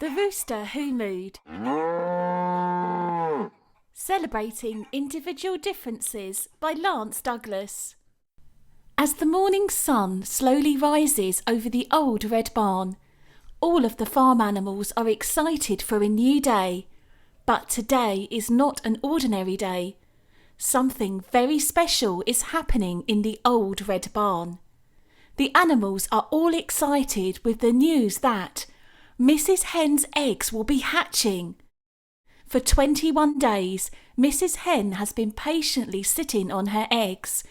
The Rooster Who Mooed. Celebrating Individual Differences by Lance Douglas. As the morning sun slowly rises over the old red barn, all of the farm animals are excited for a new day. But today is not an ordinary day. Something very special is happening in the old red barn. The animals are all excited with the news that Mrs. Hen's eggs will be hatching. For 21 days, Mrs. Hen has been patiently sitting on her eggs,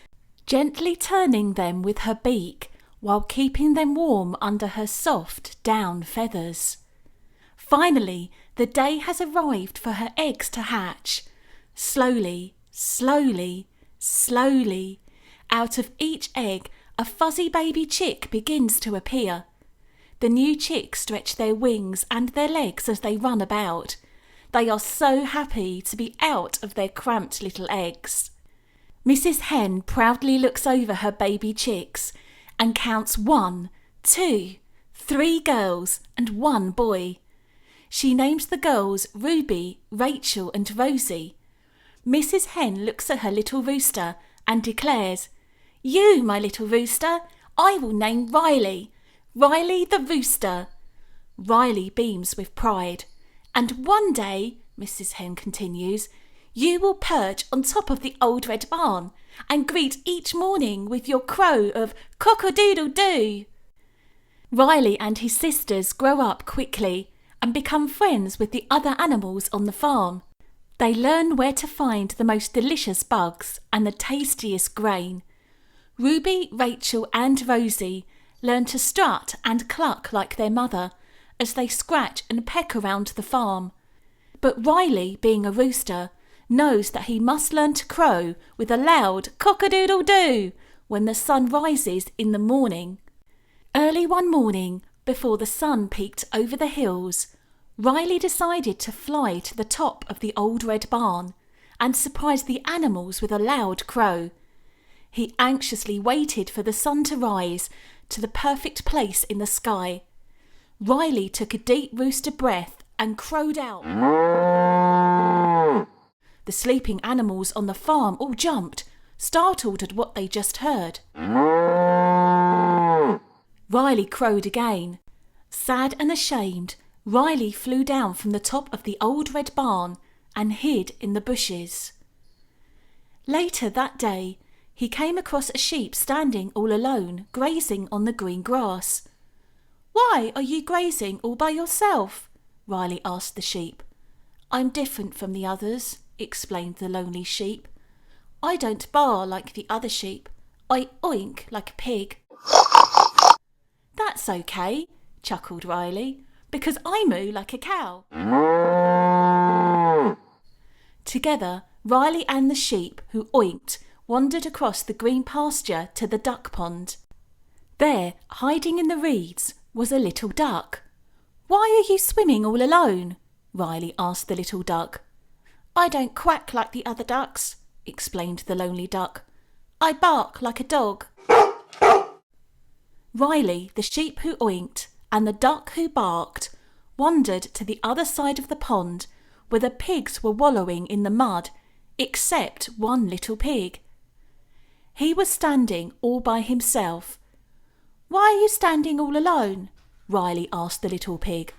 gently turning them with her beak while keeping them warm under her soft down feathers. Finally, the day has arrived for her eggs to hatch. Slowly, slowly, slowly, out of each egg, a fuzzy baby chick begins to appear. The new chicks stretch their wings and their legs as they run about. They are so happy to be out of their cramped little eggs. Mrs. Hen proudly looks over her baby chicks and counts 1, 2, 3 girls and 1 boy. She names the girls Ruby, Rachel and Rosie. Mrs. Hen looks at her little rooster and declares, "You, my little rooster, I will name Riley. Riley the rooster." Riley beams with pride. "And one day," Mrs. Hen continues, "you will perch on top of the old red barn and greet each morning with your crow of cock-a-doodle-doo." Riley and his sisters grow up quickly and become friends with the other animals on the farm. They learn where to find the most delicious bugs and the tastiest grain. Ruby, Rachel and Rosie learn to strut and cluck like their mother as they scratch and peck around the farm. But Riley, being a rooster, knows that he must learn to crow with a loud cock-a-doodle-doo when the sun rises in the morning. Early one morning, before the sun peeked over the hills, Riley decided to fly to the top of the old red barn and surprise the animals with a loud crow. He anxiously waited for the sun to rise to the perfect place in the sky. Riley took a deep rooster breath and crowed out. The sleeping animals on the farm all jumped, startled at what they just heard. Riley crowed again. Sad and ashamed, Riley flew down from the top of the old red barn and hid in the bushes. Later that day, he came across a sheep standing all alone, grazing on the green grass. "Why are you grazing all by yourself?" Riley asked the sheep. "I'm different from the others," explained the lonely sheep. "I don't baa like the other sheep. I oink like a pig." "That's okay," chuckled Riley, "because I moo like a cow." Together, Riley and the sheep who oinked wandered across the green pasture to the duck pond. There, hiding in the reeds, was a little duck. "Why are you swimming all alone?" Riley asked the little duck. "I don't quack like the other ducks," explained the lonely duck. "I bark like a dog." Riley, the sheep who oinked, and the duck who barked wandered to the other side of the pond where the pigs were wallowing in the mud, except one little pig. He was standing all by himself. "Why are you standing all alone?" Riley asked the little pig.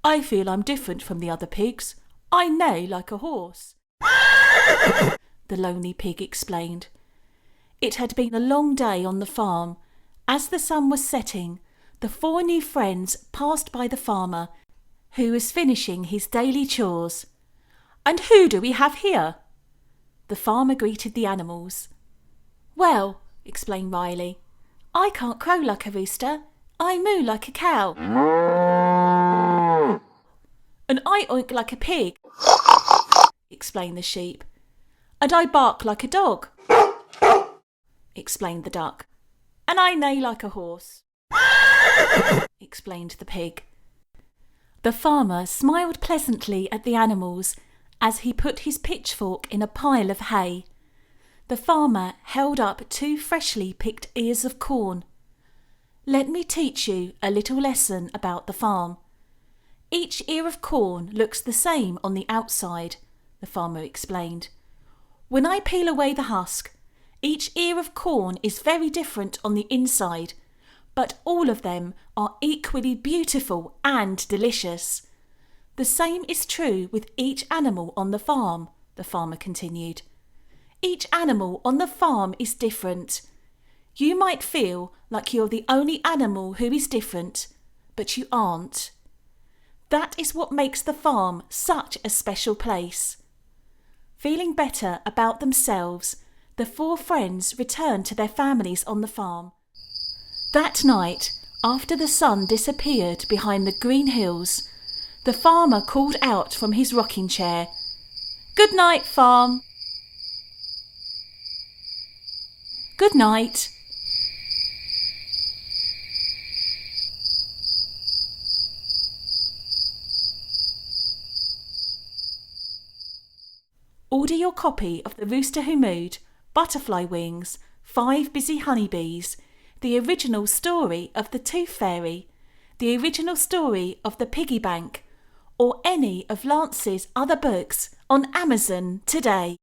"I feel I'm different from the other pigs. I neigh like a horse," the lonely pig explained. It had been a long day on the farm. As the sun was setting, the 4 new friends passed by the farmer, who was finishing his daily chores. "And who do we have here?" The farmer greeted the animals. "Well," explained Riley, "I can't crow like a rooster. I moo like a cow. "And I oink like a pig," explained the sheep. "And I bark like a dog," explained the duck. "And I neigh like a horse," explained the pig. The farmer smiled pleasantly at the animals as he put his pitchfork in a pile of hay. The farmer held up 2 freshly picked ears of corn. "Let me teach you a little lesson about the farm. Each ear of corn looks the same on the outside, the farmer explained. When I peel away the husk, each ear of corn is very different on the inside, but all of them are equally beautiful and delicious. The same is true with each animal on the farm, the farmer continued. Each animal on the farm is different. You might feel like you're the only animal who is different, but you aren't. That is what makes the farm such a special place. Feeling better about themselves, the 4 friends returned to their families on the farm. That night, after the sun disappeared behind the green hills, the farmer called out from his rocking chair, "Good night, farm." "Good night." Order your copy of The Rooster Who Mooed, Butterfly Wings, 5 Busy Honeybees, the original story of The Tooth Fairy, the original story of The Piggy Bank, or any of Lance's other books on Amazon today.